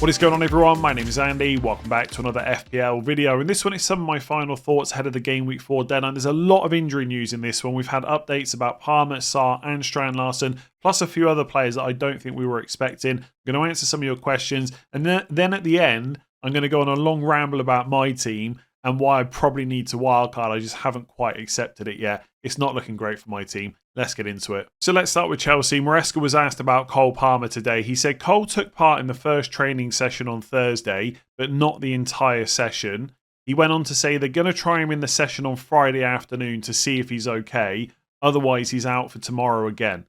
What is going on, everyone? My name is Andy. Welcome back to another FPL video. And this one is some of my final thoughts ahead of the Game Week 4 deadline. There's a lot of injury news in this one. We've had updates about Palmer, Sarr and Strand Larsen, plus a few other players that I don't think we were expecting. I'm going to answer some of your questions. And then at the end, I'm going to go on a long ramble about my team and why I probably need to wildcard. I just haven't quite accepted it yet. It's not looking great for my team. Let's get into it. So let's start with Chelsea. Maresca was asked about Cole Palmer today. He said Cole took part in the first training session on Thursday, but not the entire session. He went on to say they're going to try him in the session on Friday afternoon to see if he's okay. Otherwise, he's out for tomorrow again.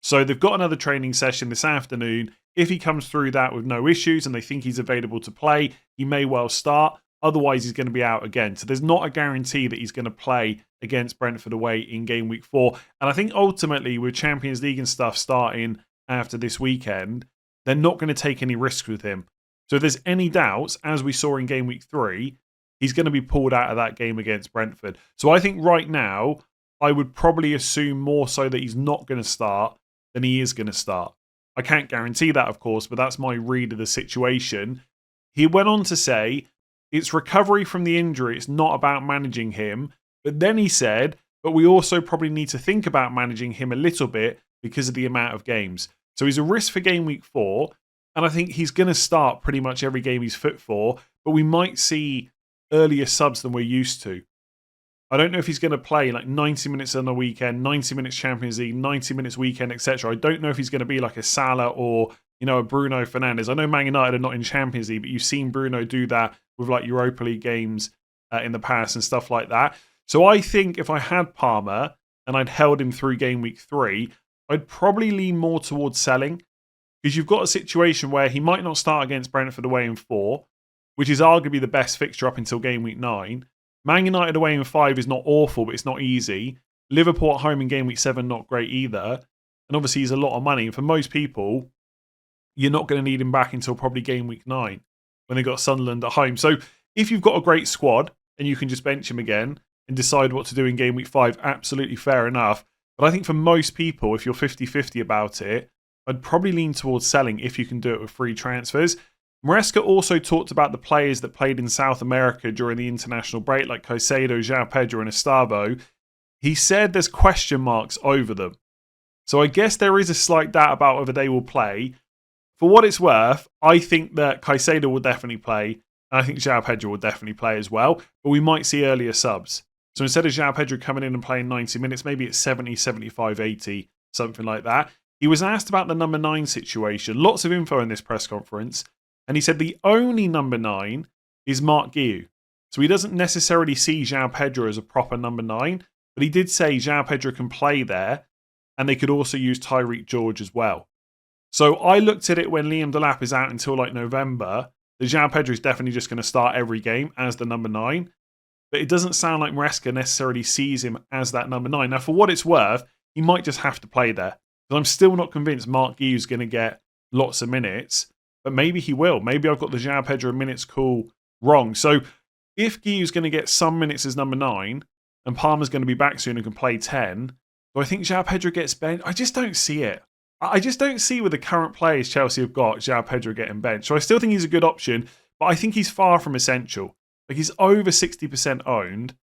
So they've got another training session this afternoon. If he comes through that with no issues and they think he's available to play, he may well start. Otherwise, he's going to be out again. So there's not a guarantee that he's going to play against Brentford away in Game Week 4. And I think ultimately, with Champions League and stuff starting after this weekend, they're not going to take any risks with him. So if there's any doubts, as we saw in Game Week 3, he's going to be pulled out of that game against Brentford. So I think right now, I would probably assume more so that he's not going to start than he is going to start. I can't guarantee that, of course, but that's my read of the situation. He went on to say, it's recovery from the injury. It's not about managing him. But then he said, but we also probably need to think about managing him a little bit because of the amount of games. So he's a risk for Game Week 4. And I think he's going to start pretty much every game he's fit for. But we might see earlier subs than we're used to. I don't know if he's going to play like 90 minutes on the weekend, 90 minutes Champions League, 90 minutes weekend, etc. I don't know if he's going to be like a Salah or, a Bruno Fernandes. I know Man United are not in Champions League, but you've seen Bruno do that with like Europa League games in the past and stuff like that. So I think if I had Palmer and I'd held him through Game Week 3, I'd probably lean more towards selling because you've got a situation where he might not start against Brentford away in 4, which is arguably the best fixture up until Game Week 9. Man United away in 5 is not awful, but it's not easy. Liverpool at home in Game Week 7, not great either. And obviously he's a lot of money. And for most people, you're not going to need him back until probably Game Week 9 when they've got Sunderland at home. So if you've got a great squad and you can just bench him again and decide what to do in Game Week 5, absolutely fair enough. But I think for most people, if you're 50-50 about it, I'd probably lean towards selling if you can do it with free transfers. Maresca also talked about the players that played in South America during the international break, like Caicedo, João Pedro and Estavo. He said there's question marks over them. So I guess there is a slight doubt about whether they will play. For what it's worth, I think that Caicedo will definitely play. And I think João Pedro will definitely play as well. But we might see earlier subs. So instead of João Pedro coming in and playing 90 minutes, maybe it's 70, 75, 80, something like that. He was asked about the number 9 situation. Lots of info in this press conference. And he said the only number 9 is Mark Guiu. So he doesn't necessarily see João Pedro as a proper number 9. But he did say João Pedro can play there. And they could also use Tyreek George as well. So I looked at it when Liam Delap is out until like November. The João Pedro is definitely just going to start every game as the number 9. But it doesn't sound like Maresca necessarily sees him as that number 9. Now, for what it's worth, he might just have to play there. But I'm still not convinced Mark Guiu is going to get lots of minutes. But maybe he will. Maybe I've got the João Pedro minutes call wrong. So if Guiu is going to get some minutes as number 9 and Palmer's going to be back soon and can play 10, do I think João Pedro gets benched? I just don't see it. I just don't see with the current players Chelsea have got João Pedro getting benched. So I still think he's a good option, but I think he's far from essential. Like he's over 60% owned.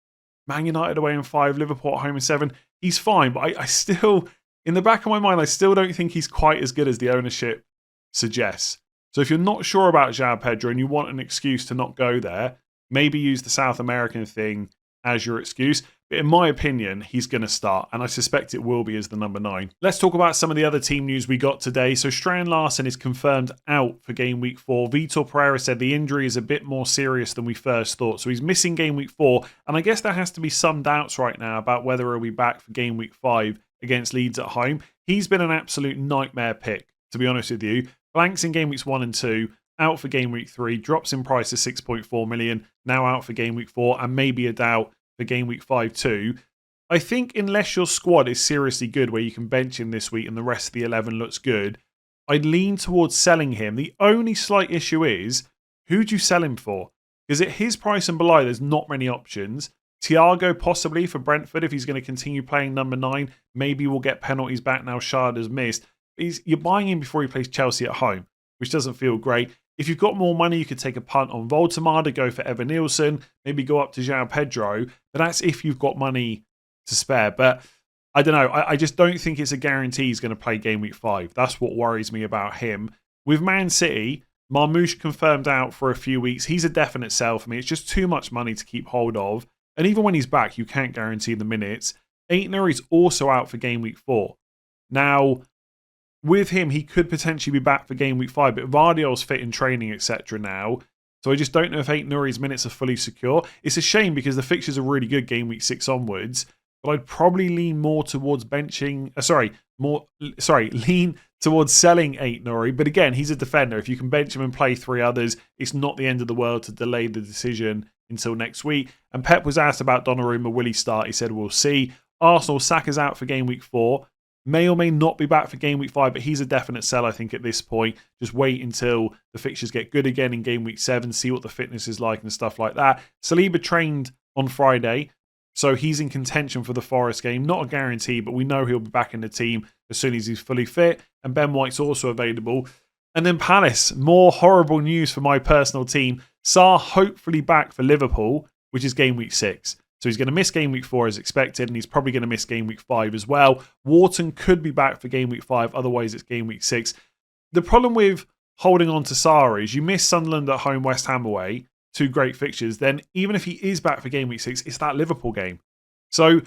Man United away in 5, Liverpool at home in 7. He's fine, but I still, in the back of my mind, I still don't think he's quite as good as the ownership suggests. So if you're not sure about João Pedro and you want an excuse to not go there, maybe use the South American thing as your excuse. But in my opinion, he's going to start, and I suspect it will be as the number 9. Let's talk about some of the other team news we got today. So Strand Larsen is confirmed out for Game Week 4. Vitor Pereira said the injury is a bit more serious than we first thought. So he's missing Game Week 4, and I guess there has to be some doubts right now about whether he'll be back for Game Week 5 against Leeds at home. He's been an absolute nightmare pick, to be honest with you. Blanks in Game Weeks 1 and 2, out for Game Week 3, drops in price to 6.4 million, now out for Game Week 4, and maybe a doubt for Game Week 5 too. I think unless your squad is seriously good where you can bench him this week and the rest of the 11 looks good, I'd lean towards selling him. The only slight issue is, who do you sell him for? Because at his price and below, there's not many options. Thiago possibly for Brentford if he's going to continue playing number 9. Maybe we'll get penalties back now Shard has missed. You're buying him before he plays Chelsea at home, which doesn't feel great. If you've got more money, you could take a punt on Voltemade, go for Evan Nielsen, maybe go up to João Pedro. But that's if you've got money to spare. But I don't know. I just don't think it's a guarantee he's going to play game week 5. That's what worries me about him. With Man City, Marmoush confirmed out for a few weeks. He's a definite sell for me. It's just too much money to keep hold of. And even when he's back, you can't guarantee the minutes. Aitner is also out for game week 4. Now, with him, he could potentially be back for game week 5, but Vardiol's fit in training, etc. now. So I just don't know if Aitner's minutes are fully secure. It's a shame because the fixtures are really good game week 6 onwards. But I'd probably lean more towards benching. Lean towards selling Aitner. But again, he's a defender. If you can bench him and play 3 others, it's not the end of the world to delay the decision until next week. And Pep was asked about Donnarumma. Will he start? He said, we'll see. Arsenal, Saka's out for game week 4. May or may not be back for game week 5, but he's a definite sell, I think, at this point. Just wait until the fixtures get good again in game week 7, see what the fitness is like and stuff like that. Saliba trained on Friday. So he's in contention for the Forest game. Not a guarantee, but we know he'll be back in the team as soon as he's fully fit. And Ben White's also available. And then Palace, more horrible news for my personal team. Sarr hopefully back for Liverpool, which is game week 6. So he's going to miss game week 4 as expected, and he's probably going to miss game week 5 as well. Wharton could be back for game week 5, otherwise it's game week 6. The problem with holding on to Sarr is you miss Sunderland at home, West Ham away. 2 great fixtures, then even if he is back for game week 6, it's that Liverpool game. So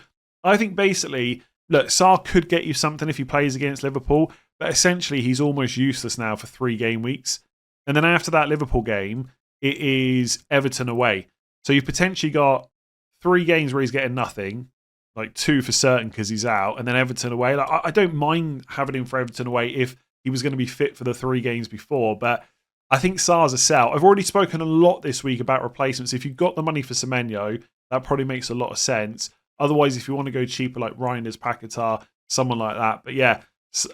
I think basically, look, Sarr could get you something if he plays against Liverpool, but essentially he's almost useless now for 3 game weeks. And then after that Liverpool game, it is Everton away. So you've potentially got 3 games where he's getting nothing, like 2 for certain because he's out, and then Everton away. Like I don't mind having him for Everton away if he was going to be fit for the 3 games before, but I think Sarr's a sell. I've already spoken a lot this week about replacements. If you've got the money for Semenyo, that probably makes a lot of sense. Otherwise, if you want to go cheaper like Reinders, Paquetá, someone like that. But yeah,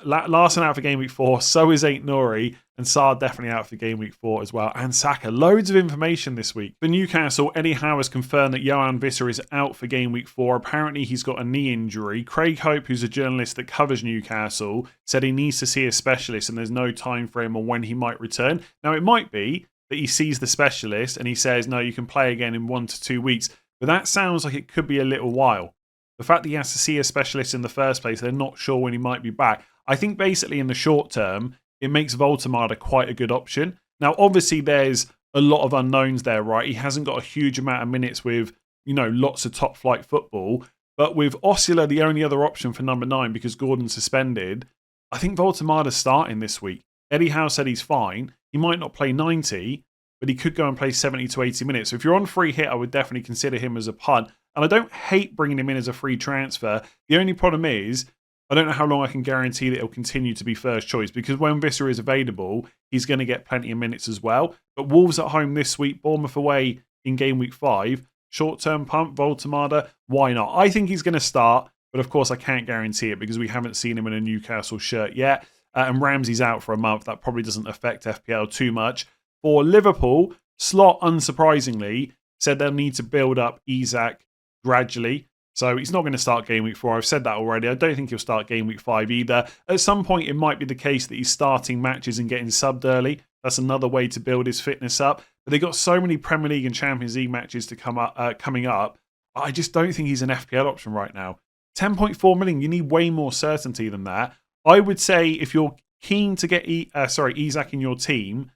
Larson out for game week 4. So is Aitnouri. And Sarr definitely out for game week 4 as well. And Saka. Loads of information this week. For Newcastle, Eddie Howe has confirmed that Johan Visser is out for game week 4. Apparently, he's got a knee injury. Craig Hope, who's a journalist that covers Newcastle, said he needs to see a specialist and there's no time frame on when he might return. Now, it might be that he sees the specialist and he says, no, you can play again in 1 to 2 weeks. But that sounds like it could be a little while. The fact that he has to see a specialist in the first place, they're not sure when he might be back. I think basically in the short term, it makes Voltemade quite a good option. Now, obviously, there's a lot of unknowns there, right? He hasn't got a huge amount of minutes with, lots of top flight football. But with Osula, the only other option for number 9 because Gordon's suspended, I think Voltemade's starting this week. Eddie Howe said he's fine. He might not play 90, but he could go and play 70 to 80 minutes. So if you're on free hit, I would definitely consider him as a punt. And I don't hate bringing him in as a free transfer. The only problem is, I don't know how long I can guarantee that he'll continue to be first choice because when Visser is available, he's going to get plenty of minutes as well. But Wolves at home this week, Bournemouth away in game week 5. Short-term punt, Voltemade, why not? I think he's going to start, but of course I can't guarantee it because we haven't seen him in a Newcastle shirt yet. And Ramsey's out for a month. That probably doesn't affect FPL too much. For Liverpool, Slot, unsurprisingly, said they'll need to build up Isak gradually. So he's not going to start game week 4. I've said that already. I don't think he'll start game week 5 either. At some point, it might be the case that he's starting matches and getting subbed early. That's another way to build his fitness up. But they've got so many Premier League and Champions League matches to coming up. I just don't think he's an FPL option right now. 10.4 million, you need way more certainty than that. I would say if you're keen to get Isak in your team,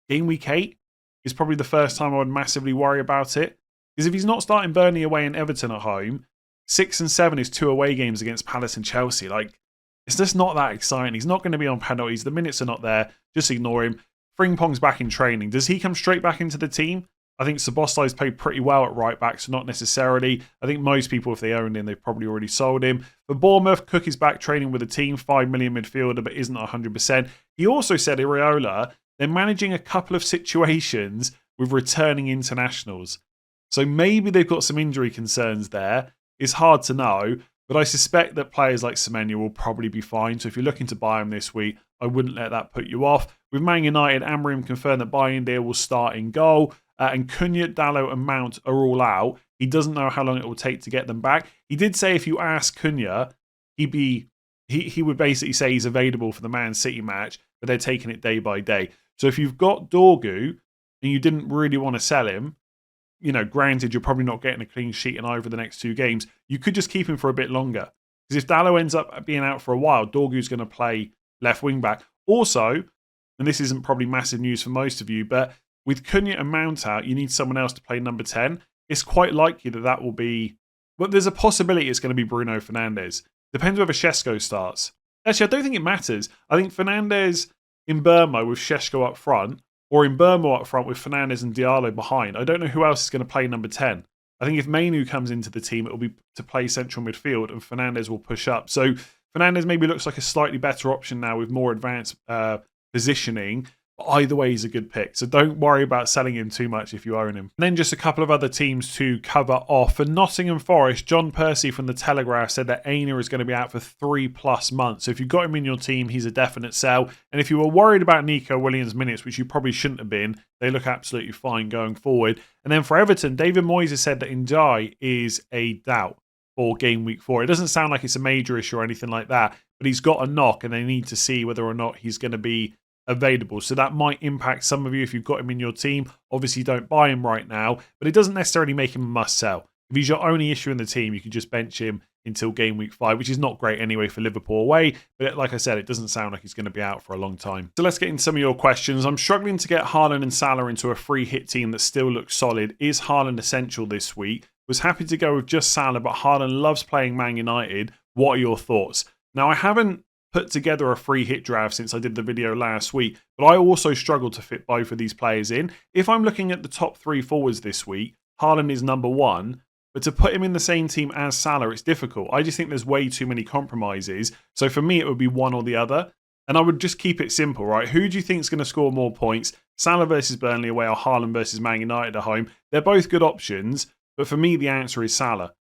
game week 8 is probably the first time I would massively worry about it. Because if he's not starting Burnley away and Everton at home, 6 and 7 is 2 away games against Palace and Chelsea. It's just not that exciting. He's not going to be on penalties. The minutes are not there. Just ignore him. Frimpong's back in training. Does he come straight back into the team? I think Szoboszlai's played pretty well at right back, so not necessarily. I think most people, if they owned him, they've probably already sold him. For Bournemouth, Cook is back training with the team. 5 million midfielder, but isn't 100%. He also said, Iraola, they're managing a couple of situations with returning internationals. So maybe they've got some injury concerns there. It's hard to know, but I suspect that players like Semenyo will probably be fine. So if you're looking to buy him this week, I wouldn't let that put you off. With Man United, Amorim confirmed that Bayindir will start in goal. And Cunha, Dalot and Mount are all out. He doesn't know how long it will take to get them back. He did say if you ask Cunha, he would basically say he's available for the Man City match, but they're taking it day by day. So if you've got Dorgu and you didn't really want to sell him, granted, you're probably not getting a clean sheet in either of the next 2 games. You could just keep him for a bit longer. Because if Dalot ends up being out for a while, Dorgu's going to play left wing back. Also, and this isn't probably massive news for most of you, but with Cunha and Mount out, you need someone else to play number 10. It's quite likely that will be... But there's a possibility it's going to be Bruno Fernandes. Depends whether Šeško starts. Actually, I don't think it matters. I think Fernandes in Burmo with Šeško up front, or in Burmo up front with Fernandes and Diallo behind. I don't know who else is going to play number 10. I think if Mainu comes into the team, it will be to play central midfield and Fernandes will push up. So Fernandes maybe looks like a slightly better option now with more advanced positioning. But either way, he's a good pick. So don't worry about selling him too much if you own him. And then just a couple of other teams to cover off. For Nottingham Forest, John Percy from The Telegraph said that Aina is going to be out for 3+ months. So if you've got him in your team, he's a definite sell. And if you were worried about Nico Williams' minutes, which you probably shouldn't have been, they look absolutely fine going forward. And then for Everton, David Moyes has said that Ndiaye is a doubt for game week 4. It doesn't sound like it's a major issue or anything like that, but he's got a knock and they need to see whether or not he's going to be available. So that might impact some of you if you've got him in your team. Obviously, don't buy him right now, but it doesn't necessarily make him a must sell. If he's your only issue in the team, you can just bench him until game week 5, which is not great anyway for Liverpool away. But like I said, it doesn't sound like he's going to be out for a long time. So let's get into some of your questions. I'm struggling to get Haaland and Salah into a free hit team that still looks solid. Is Haaland essential this week? Was happy to go with just Salah, but Haaland loves playing Man United. What are your thoughts? Now, I haven't put together a free hit draft since I did the video last week, but I also struggled to fit both of these players in. If I'm looking at the top 3 forwards this week, Haaland is number 1, but to put him in the same team as Salah, it's difficult. I just think there's way too many compromises. So for me, it would be one or the other. And I would just keep it simple, right? Who do you think is going to score more points? Salah versus Burnley away or Haaland versus Man United at home? They're both good options, but for me, the answer is Salah.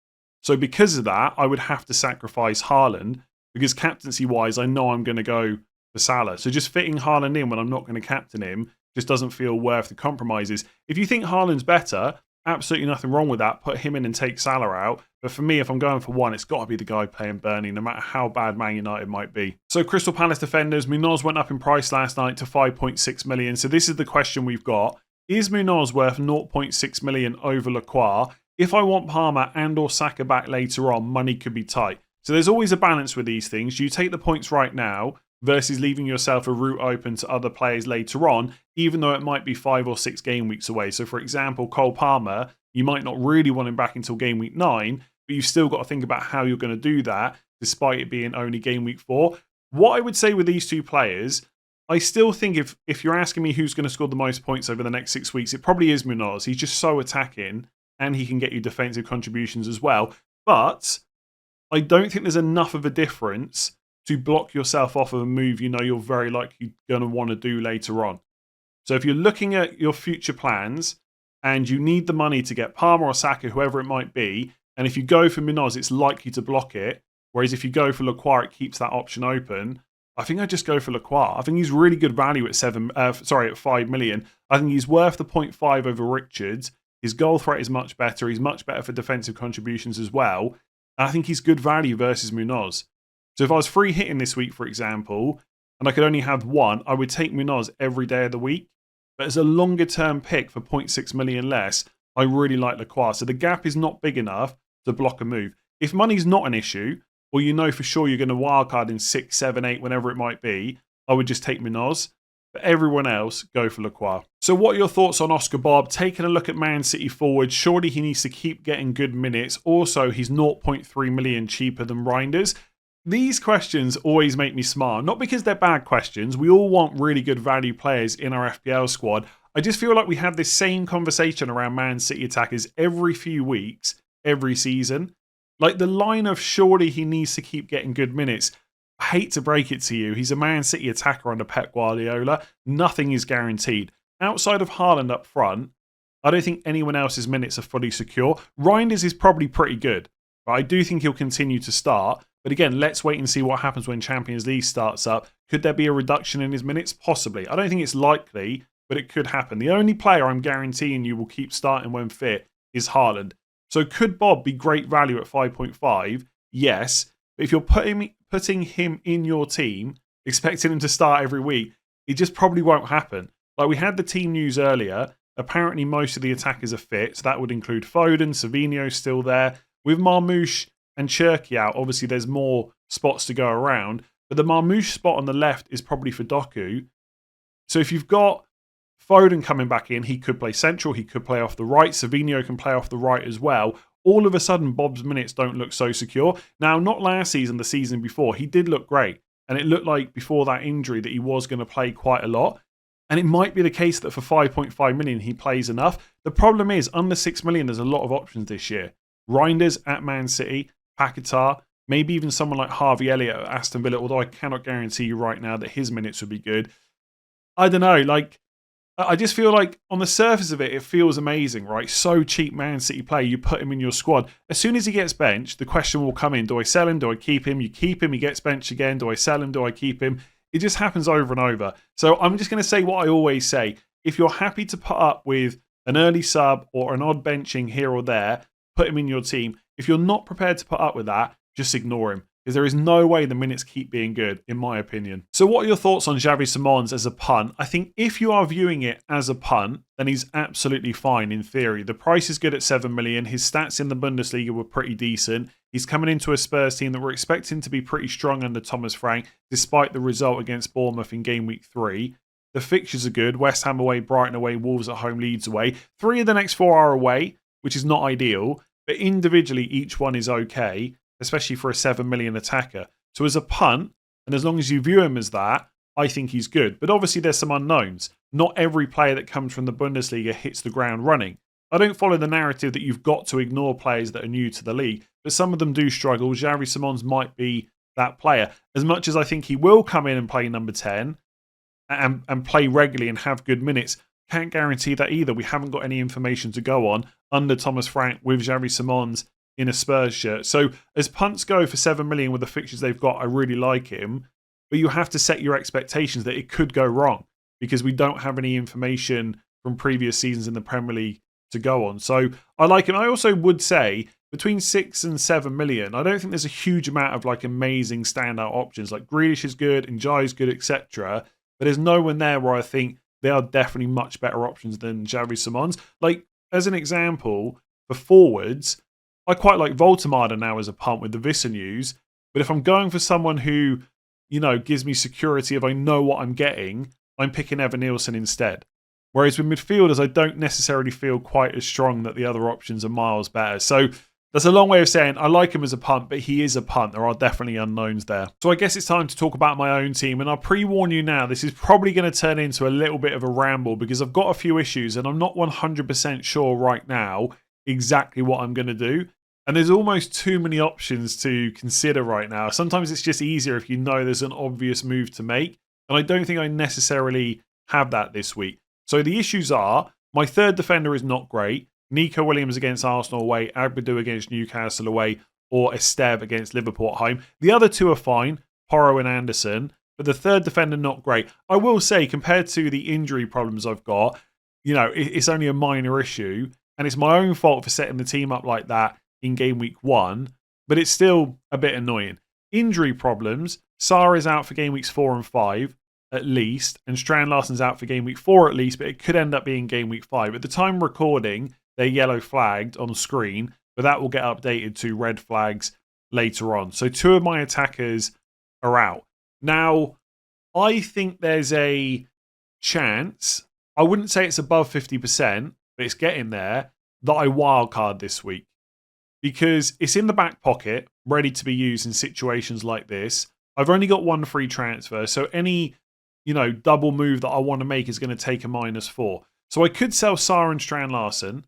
So because of that, I would have to sacrifice Haaland, because captaincy-wise, I know I'm going to go for Salah. So just fitting Haaland in when I'm not going to captain him just doesn't feel worth the compromises. If you think Haaland's better, absolutely nothing wrong with that. Put him in and take Salah out. But for me, if I'm going for one, it's got to be the guy playing Burnley, no matter how bad Man United might be. So Crystal Palace defenders, Munoz went up in price last night to 5.6 million. So this is the question we've got. Is Munoz worth 0.6 million over Lacroix? If I want Palmer and or Saka back later on, money could be tight. So there's always a balance with these things. You take the points right now versus leaving yourself a route open to other players later on, even though it might be 5 or 6 game weeks away. So for example, Cole Palmer, you might not really want him back until game week 9, but you've still got to think about how you're going to do that, despite it being only game week 4. What I would say with these 2 players, I still think if you're asking me who's going to score the most points over the next 6 weeks, it probably is Munoz. He's just so attacking and he can get you defensive contributions as well. But I don't think there's enough of a difference to block yourself off of a move you know you're very likely going to want to do later on. So if you're looking at your future plans and you need the money to get Palmer or Saka, whoever it might be, and if you go for Munoz, it's likely to block it, whereas if you go for Lacroix, it keeps that option open. I think I'd just go for Lacroix. I think he's really good value at 5 million. I think he's worth the 0.5 over Richards. His goal threat is much better. He's much better for defensive contributions as well. And I think he's good value versus Munoz. So if I was free hitting this week, for example, and I could only have one, I would take Munoz every day of the week. But as a longer term pick for 0.6 million less, I really like Lacroix. So the gap is not big enough to block a move. If money's not an issue, or you know for sure you're going to wildcard in 6, 7, 8, whenever it might be, I would just take Munoz. But everyone else, go for Lacroix. So what are your thoughts on Oscar Bobb? Taking a look at Man City forward, surely he needs to keep getting good minutes. Also, he's 0.3 million cheaper than Reinders. These questions always make me smile. Not because they're bad questions. We all want really good value players in our FPL squad. I just feel like we have this same conversation around Man City attackers every few weeks, every season. Like the line of surely he needs to keep getting good minutes. I hate to break it to you. He's a Man City attacker under Pep Guardiola. Nothing is guaranteed. Outside of Haaland up front, I don't think anyone else's minutes are fully secure. Reinders is probably pretty good. But I do think he'll continue to start. But again, let's wait and see what happens when Champions League starts up. Could there be a reduction in his minutes? Possibly. I don't think it's likely, but it could happen. The only player I'm guaranteeing you will keep starting when fit is Haaland. So could Bobb be great value at 5.5? Yes. But if you're putting him in your team, expecting him to start every week, it just probably won't happen. Like, we had the team news earlier. Apparently, most of the attackers are fit, so that would include Foden, Savinho still there. With Marmoush and Cherki out, obviously there's more spots to go around, but the Marmoush spot on the left is probably for Doku. So if you've got Foden coming back in, he could play central, he could play off the right, Savinho can play off the right as well. All of a sudden, Bobb's minutes don't look so secure. Now, not last season, the season before, he did look great. And it looked like before that injury that he was going to play quite a lot. And it might be the case that for 5.5 million, he plays enough. The problem is, under 6 million, there's a lot of options this year. Reinders at Man City, Paquetá, maybe even someone like Harvey Elliott at Aston Villa, although I cannot guarantee you right now that his minutes would be good. I don't know, like, I just feel like on the surface of it, it feels amazing, right? So cheap Man City play, you put him in your squad. As soon as he gets benched, the question will come in, do I sell him? Do I keep him? You keep him, he gets benched again. Do I sell him? Do I keep him? It just happens over and over. So I'm just going to say what I always say. If you're happy to put up with an early sub or an odd benching here or there, put him in your team. If you're not prepared to put up with that, just ignore him. Because there is no way the minutes keep being good, in my opinion. So what are your thoughts on Xavi Simons as a punt? I think if you are viewing it as a punt, then he's absolutely fine in theory. The price is good at 7 million. His stats in the Bundesliga were pretty decent. He's coming into a Spurs team that we're expecting to be pretty strong under Thomas Frank, despite the result against Bournemouth in game week 3. The fixtures are good. West Ham away, Brighton away, Wolves at home, Leeds away. 3 of the next 4 are away, which is not ideal. But individually, each one is okay, especially for a 7 million attacker. So as a punt, and as long as you view him as that, I think he's good. But obviously there's some unknowns. Not every player that comes from the Bundesliga hits the ground running. I don't follow the narrative that you've got to ignore players that are new to the league, but some of them do struggle. Xavi Simons might be that player. As much as I think he will come in and play number 10 and play regularly and have good minutes, can't guarantee that either. We haven't got any information to go on under Thomas Frank with Xavi Simons in a Spurs shirt. So as punts go for 7 million with the fixtures they've got, I really like him. But you have to set your expectations that it could go wrong because we don't have any information from previous seasons in the Premier League to go on. So I like him. I also would say between 6 and 7 million, I don't think there's a huge amount of like amazing standout options. Like Grealish is good, Njai is good, etc. But there's no one there where I think they are definitely much better options than Xavi Simons. Like, as an example, for forwards, I quite like Voltemada now as a punt with the Vissa news. But if I'm going for someone who, you know, gives me security if I know what I'm getting, I'm picking Evan Nielsen instead. Whereas with midfielders, I don't necessarily feel quite as strong that the other options are miles better. So that's a long way of saying I like him as a punt, but he is a punt. There are definitely unknowns there. So I guess it's time to talk about my own team. And I'll pre-warn you now, this is probably going to turn into a little bit of a ramble because I've got a few issues and I'm not 100% sure right now exactly what I'm going to do. And there's almost too many options to consider right now. Sometimes it's just easier if you know there's an obvious move to make. And I don't think I necessarily have that this week. So the issues are, my third defender is not great. Nico Williams against Arsenal away, Agbadou against Newcastle away, or Esteve against Liverpool at home. The other two are fine, Porro and Anderson, but the third defender not great. I will say, compared to the injury problems I've got, you know, it's only a minor issue, and it's my own fault for setting the team up like that in game week 1, but it's still a bit annoying. Injury problems, Sarr is out for game weeks 4 and 5, at least, and Strand Larsen's out for game week 4 at least, but it could end up being game week 5. At the time recording, they're yellow flagged on screen, but that will get updated to red flags later on. So 2 of my attackers are out. Now, I think there's a chance, I wouldn't say it's above 50%, but it's getting there, that I wildcard this week. Because it's in the back pocket, ready to be used in situations like this. I've only got 1 free transfer, so any, you know, double move that I want to make is going to take a -4. So I could sell Sarr and Strand Larsen,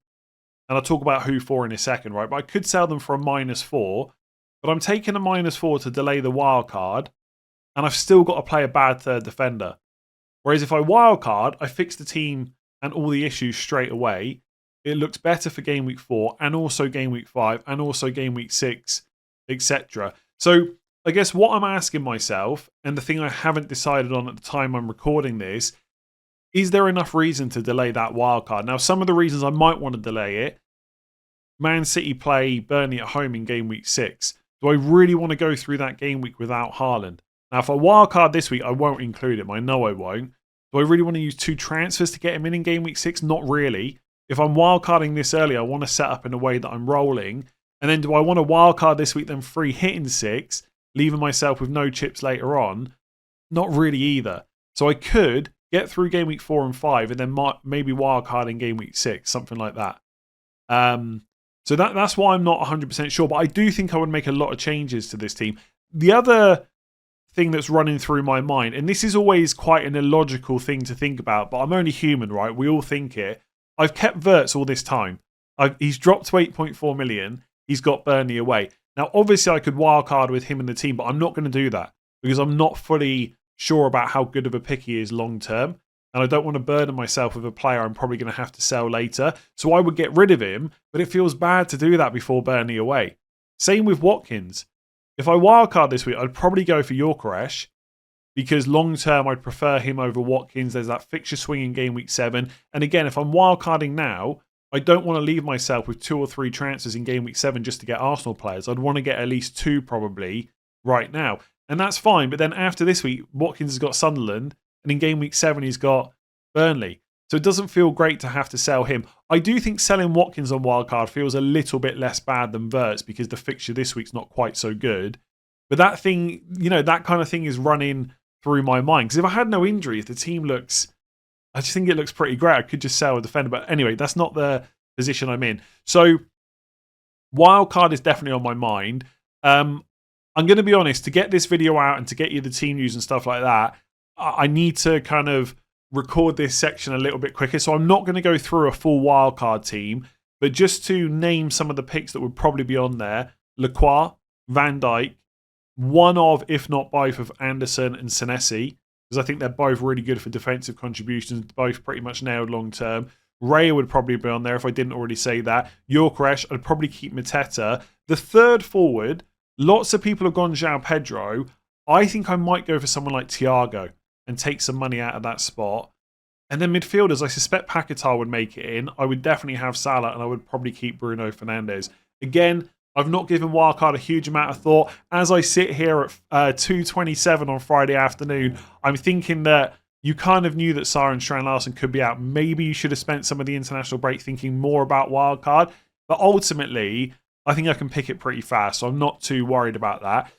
and I'll talk about who for in a second, right? But I could sell them for a -4, but I'm taking a -4 to delay the wild card, and I've still got to play a bad third defender. Whereas if I wild card, I fix the team and all the issues straight away. It looks better for game week 4 and also game week 5 and also game week 6, etc. So I guess what I'm asking myself, and the thing I haven't decided on at the time I'm recording this, is there enough reason to delay that wildcard? Now, some of the reasons I might want to delay it, Man City play Burnley at home in game week 6. Do I really want to go through that game week without Haaland? Now, if I wildcard this week, I won't include him. I know I won't. Do I really want to use 2 transfers to get him in game week 6? Not really. If I'm wildcarding this early, I want to set up in a way that I'm rolling. And then do I want to wildcard this week, then free hit in 6, leaving myself with no chips later on? Not really either. So I could get through game week 4 and 5 and then maybe wildcard in game week 6, something like that. So that's why I'm not 100% sure. But I do think I would make a lot of changes to this team. The other thing that's running through my mind, and this is always quite an illogical thing to think about, but I'm only human, right? We all think it. I've kept Wirtz all this time. He's dropped to 8.4 million. He's got Burnley away. Now, obviously, I could wildcard with him in the team, but I'm not going to do that because I'm not fully sure about how good of a pick he is long term. And I don't want to burden myself with a player I'm probably going to have to sell later. So I would get rid of him, but it feels bad to do that before Burnley away. Same with Watkins. If I wildcard this week, I'd probably go for Lacroix because long term I'd prefer him over Watkins. There's that fixture swing in game week 7. And again, if I'm wildcarding now, I don't want to leave myself with 2 or 3 transfers in game week 7 just to get Arsenal players. I'd want to get at least 2 probably right now. And that's fine. But then after this week, Watkins has got Sunderland. And in game week 7, he's got Burnley. So it doesn't feel great to have to sell him. I do think selling Watkins on wildcard feels a little bit less bad than Wirtz because the fixture this week's not quite so good. But that thing, that kind of thing is running through my mind. Because if I had no injury, if the team looks, I just think it looks pretty great. I could just sell a defender. But anyway, that's not the position I'm in. So wildcard is definitely on my mind. I'm going to be honest, to get this video out and to get you the team news and stuff like that, I need to kind of record this section a little bit quicker. So I'm not going to go through a full wildcard team, but just to name some of the picks that would probably be on there: Lacroix, Van Dijk, one of, if not both, of Anderson and Senesi, because I think they're both really good for defensive contributions, both pretty much nailed long term. Raya would probably be on there if I didn't already say that. Lacroix, I'd probably keep Mateta. The third forward, lots of people have gone João Pedro. I think I might go for someone like Thiago and take some money out of that spot. And then midfielders, I suspect Paquetá would make it in. I would definitely have Salah, and I would probably keep Bruno Fernandes. Again, I've not given wildcard a huge amount of thought. As I sit here at 2:27 on Friday afternoon, I'm thinking that you kind of knew that Sarr and Strand Larsen could be out. Maybe you should have spent some of the international break thinking more about wildcard. But ultimately, I think I can pick it pretty fast, so I'm not too worried about that.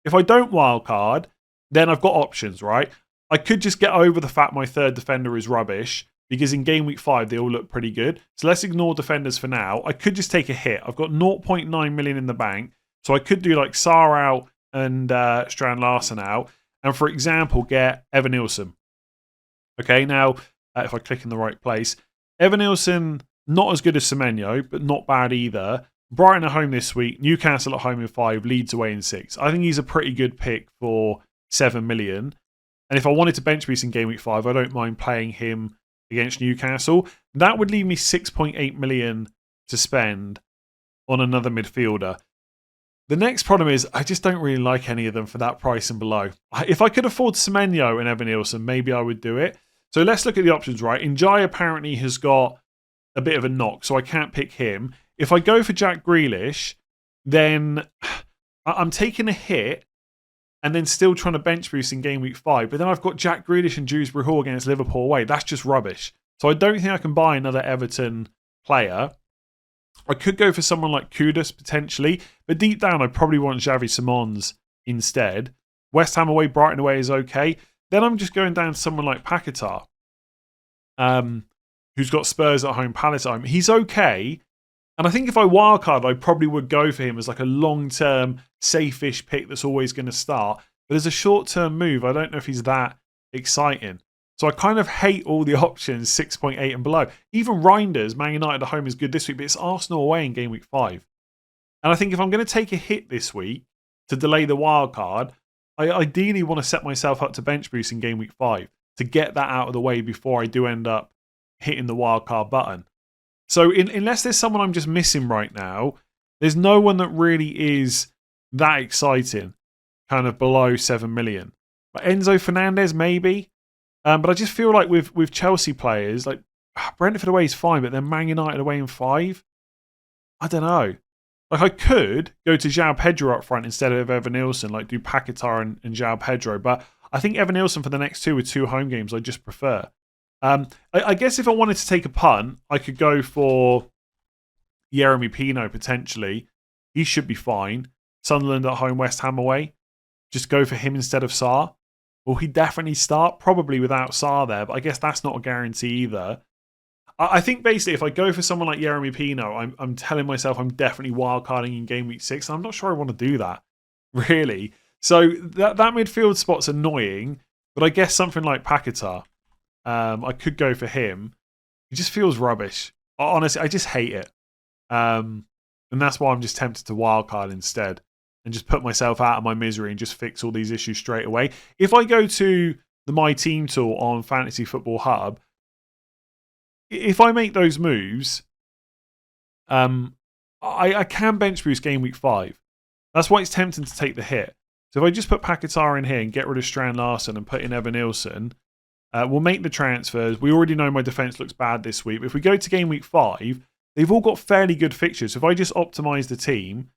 If I don't wildcard, then I've got options, right? I could just get over the fact my third defender is rubbish because in game week 5 they all look pretty good. So let's ignore defenders for now. I could just take a hit. I've got 0.9 million in the bank. So I could do like Sarr out and Strand Larsen out. And for example, get Evan Nilsson. Okay, now if I click in the right place, Evan Nilsson, not as good as Semenyo, but not bad either. Brighton at home this week, Newcastle at home in 5, Leeds away in 6. I think he's a pretty good pick for 7 million. And if I wanted to bench boost in game week 5, I don't mind playing him against Newcastle. That would leave me 6.8 million to spend on another midfielder. The next problem is I just don't really like any of them for that price and below. If I could afford Semenyo and Evan Nilsson, maybe I would do it. So let's look at the options, right? Njai apparently has got a bit of a knock, so I can't pick him. If I go for Jack Grealish, then I'm taking a hit and then still trying to bench boost in game week 5. But then I've got Jack Grealish and Dewsbury Hall against Liverpool away. That's just rubbish. So I don't think I can buy another Everton player. I could go for someone like Kudus potentially, but deep down I probably want Xavi Simons instead. West Ham away, Brighton away is okay. Then I'm just going down to someone like Paquetá, who's got Spurs at home, Palace at home. He's okay. And I think if I wildcard, I probably would go for him as like a long-term, safe-ish pick that's always going to start. But as a short-term move, I don't know if he's that exciting. So I kind of hate all the options 6.8 and below. Even Reinders, Man United at home is good this week, but it's Arsenal away in game week 5. And I think if I'm going to take a hit this week to delay the wildcard, I ideally want to set myself up to bench boost in game week 5 to get that out of the way before I do end up hitting the wildcard button. So unless there's someone I'm just missing right now, there's no one that really is that exciting, kind of below 7 million. But Enzo Fernandez, maybe. But I just feel like with Chelsea players, like Brentford away is fine, but then Man United away in 5? I don't know. Like I could go to João Pedro up front instead of Evan Nilsson, like do Paquetá and João Pedro, but I think Evan Nilsson for the next two with 2 home games I just prefer. I guess if I wanted to take a punt, I could go for Yeremy Pino potentially. He should be fine. Sunderland at home, West Ham away. Just go for him instead of Sarr. Will he definitely start? Probably without Sarr there, but I guess that's not a guarantee either. I think basically if I go for someone like Yeremy Pino, I'm telling myself I'm definitely wildcarding in game week 6. And I'm not sure I want to do that, really. So that midfield spot's annoying, but I guess something like Paquetá, I could go for him. He just feels rubbish. Honestly, I just hate it. And that's why I'm just tempted to wildcard instead and just put myself out of my misery and just fix all these issues straight away. If I go to the My Team tool on Fantasy Football Hub, if I make those moves, I can bench boost game week 5. That's why it's tempting to take the hit. So if I just put Paquetá in here and get rid of Strand Larsen and put in Evan Nilsson, we'll make the transfers. We already know my defence looks bad this week. But if we go to game week 5, they've all got fairly good fixtures. So if I just optimise the team,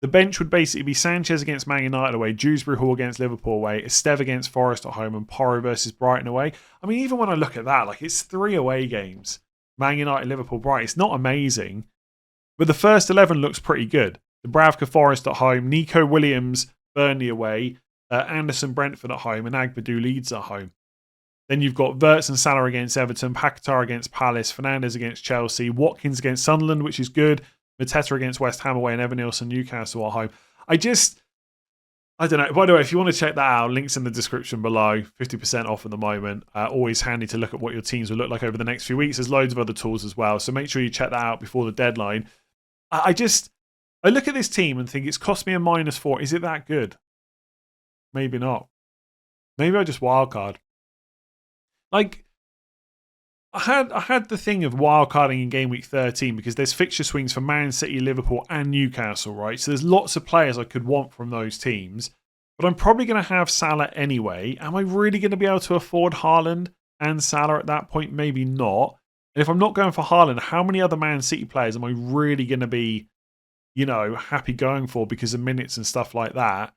the bench would basically be Sanchez against Man United away, Dewsbury Hall against Liverpool away, Esteve against Forest at home, and Porro versus Brighton away. I mean, even when I look at that, like it's 3 away games. Man United, Liverpool, Brighton. It's not amazing. But the first 11 looks pretty good. Dubravka Forest at home, Nico Williams, Burnley away, Anderson Brentford at home, and Agbadou Leeds at home. Then you've got Wirtz and Salah against Everton, Paquetá against Palace, Fernandes against Chelsea, Watkins against Sunderland, which is good, Mateta against West Ham away, and Evan Nilsson Newcastle at home. I don't know. By the way, if you want to check that out, links in the description below. 50% off at the moment. Always handy to look at what your teams will look like over the next few weeks. There's loads of other tools as well. So make sure you check that out before the deadline. I look at this team and think it's cost me a -4. Is it that good? Maybe not. Maybe I just wildcard. Like, I had the thing of wildcarding in game week 13 because there's fixture swings for Man City, Liverpool, and Newcastle, right? So there's lots of players I could want from those teams. But I'm probably going to have Salah anyway. Am I really going to be able to afford Haaland and Salah at that point? Maybe not. And if I'm not going for Haaland, how many other Man City players am I really going to be, happy going for because of minutes and stuff like that?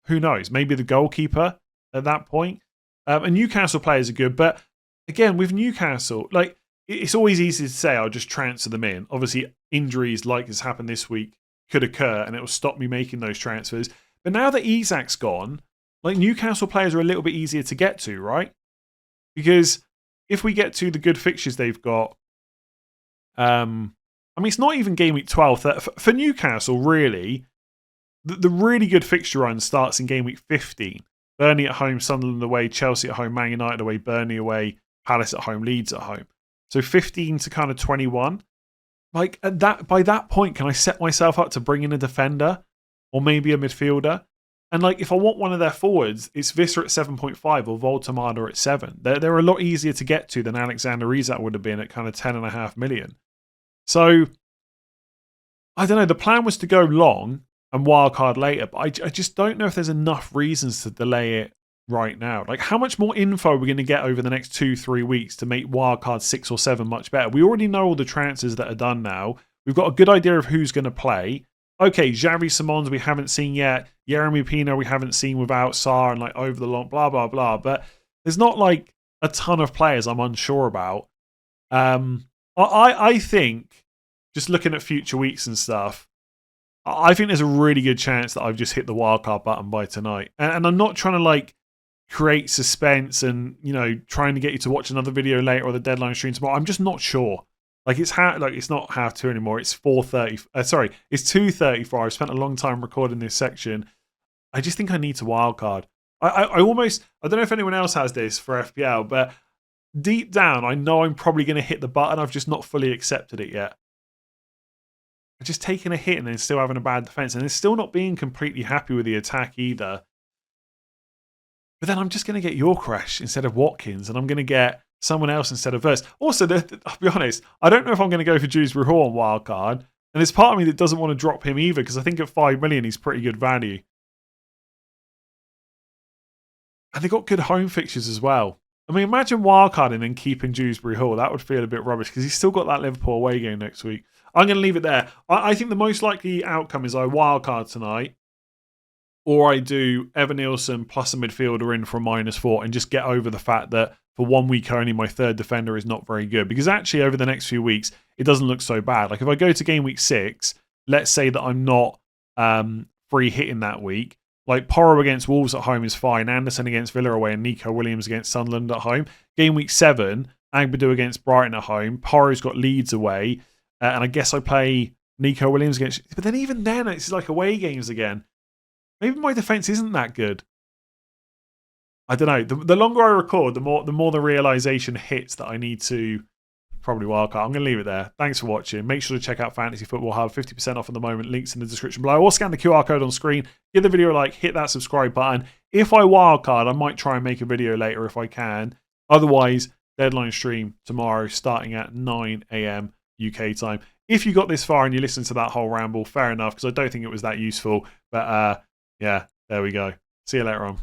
Who knows? Maybe the goalkeeper at that point. And Newcastle players are good, but again, with Newcastle, like it's always easy to say I'll just transfer them in. Obviously, injuries like has happened this week could occur, and it will stop me making those transfers. But now that Isak's gone, like Newcastle players are a little bit easier to get to, right? Because if we get to the good fixtures they've got, I mean, it's not even game week 12. For Newcastle, really, the really good fixture run starts in game week 15. Burnley at home, Sunderland away, Chelsea at home, Man United away, Burnley away, Palace at home, Leeds at home. So 15 to kind of 21. Like by that point, can I set myself up to bring in a defender or maybe a midfielder? And like if I want one of their forwards, it's Visser at 7.5 or Voltemada at 7. They're a lot easier to get to than Alexander Isak would have been at kind of 10.5 million. So I don't know. The plan was to go long and wildcard later, but I just don't know if there's enough reasons to delay it right now. Like, how much more info are we going to get over the next 2-3 weeks to make wildcard 6 or 7 much better? We already know all the transfers that are done now. We've got a good idea of who's going to play. Okay, Xavi Simons we haven't seen yet. Yeremy Pino we haven't seen without Sarr and like over the long blah, blah, blah. But there's not like a ton of players I'm unsure about. I think, just looking at future weeks and stuff, I think there's a really good chance that I've just hit the wildcard button by tonight. And I'm not trying to like create suspense and, trying to get you to watch another video later or the deadline stream tomorrow. I'm just not sure. Like it's not 2:30 anymore. It's 4:30. It's 2:34. I've spent a long time recording this section. I just think I need to wildcard. I don't know if anyone else has this for FPL, but deep down, I know I'm probably going to hit the button. I've just not fully accepted it yet. Just taking a hit and then still having a bad defense, and then still not being completely happy with the attack either. But then I'm just going to get Yorkresh instead of Watkins, and I'm going to get someone else instead of Wirtz. Also, I'll be honest, I don't know if I'm going to go for Dewsbury Hall on wildcard, and there's part of me that doesn't want to drop him either, because I think at 5 million he's pretty good value. And they've got good home fixtures as well. I mean, imagine wildcarding and keeping Dewsbury Hall. That would feel a bit rubbish, because he's still got that Liverpool away game next week. I'm going to leave it there. I think the most likely outcome is I wildcard tonight. or I do Evan Nielsen plus a midfielder in for a -4 and just get over the fact that for 1 week only, my third defender is not very good. Because actually, over the next few weeks, it doesn't look so bad. Like if I go to game week 6, let's say that I'm not free hitting that week. Like Porro against Wolves at home is fine. Anderson against Villa away and Nico Williams against Sunderland at home. Game week 7, Agbadu against Brighton at home. Porro's got Leeds away. And I guess I play Nico Williams against... But then even then, it's like away games again. Maybe my defence isn't that good. I don't know. The longer I record, the more the realisation hits that I need to probably wildcard. I'm going to leave it there. Thanks for watching. Make sure to check out Fantasy Football Hub. 50% off at the moment. Links in the description below. Or scan the QR code on screen. Give the video a like. Hit that subscribe button. If I wildcard, I might try and make a video later if I can. Otherwise, deadline stream tomorrow starting at 9 AM UK time. If you got this far and you listened to that whole ramble, fair enough, because I don't think it was that useful. But yeah, there we go. See you later on.